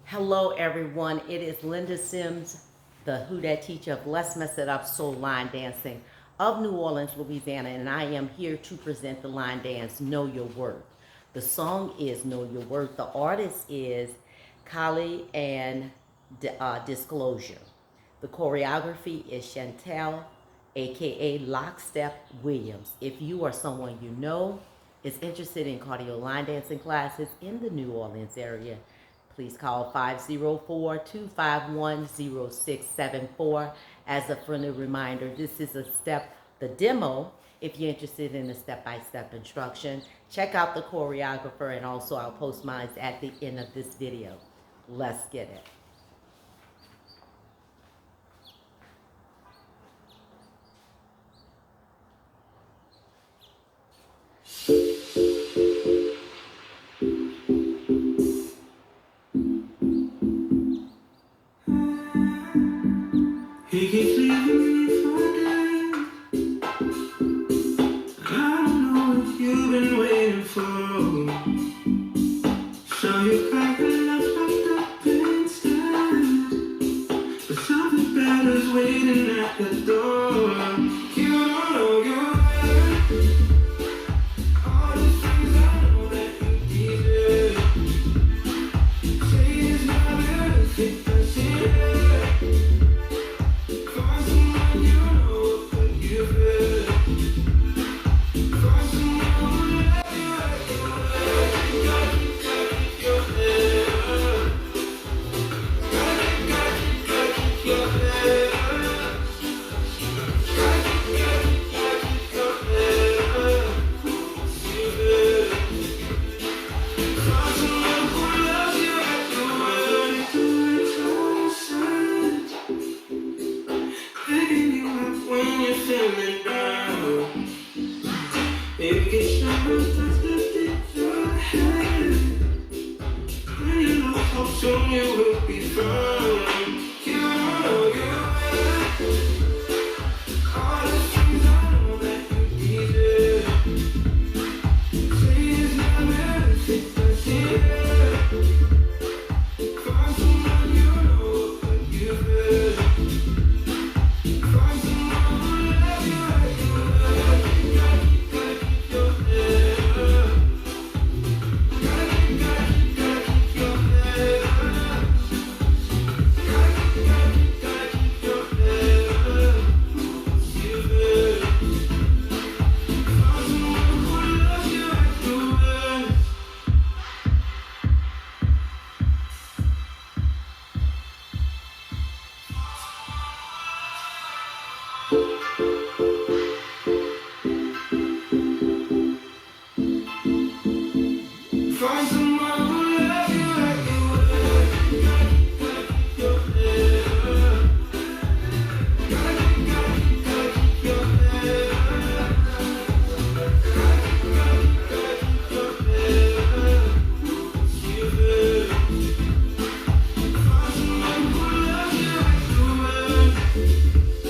Hello everyone, it is Linda Sims, the Who Dat teacher of Let's Mess It Up Soul Line Dancing of New Orleans, Louisiana, and I am here to present the line dance, Know Your Worth. The song is Know Your Worth. The artist is KHALID and Disclosure. The choreography is CHANTELLE, aka Lockstep Williams. If you or someone you know is interested in cardio line dancing classes in the New Orleans area, please call 504-251-0674. As a friendly reminder, this is the demo. If you're interested in the step-by-step instruction, check out the choreographer, and also I'll post mine at the end of this video. Let's get it. He keeps leaving me for days. I don't know what you've been waiting for. So you crack and I've stopped up instead. But something better's waiting at the door. You don't know you're all the things I know that you deserve. Say it's not worth it, but when you're feeling down, maybe get stronger, that's the thing your head. When you lose hope, soon you will be fine. You know you're all the things I know that you deserve. Say it's not worth it, but yeah. Find someone you know will put you first. Find someone who loves you like you would. Your head up. Gotta keep your head up. Gotta keep your head up. You would. Find someone who loves you like you would.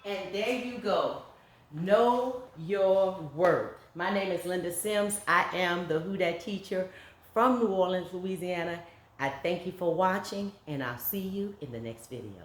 And there you go. Know your worth. My name is Linda Sims. I am the Who Dat teacher from New Orleans, Louisiana. I thank you for watching, and I'll see you in the next video.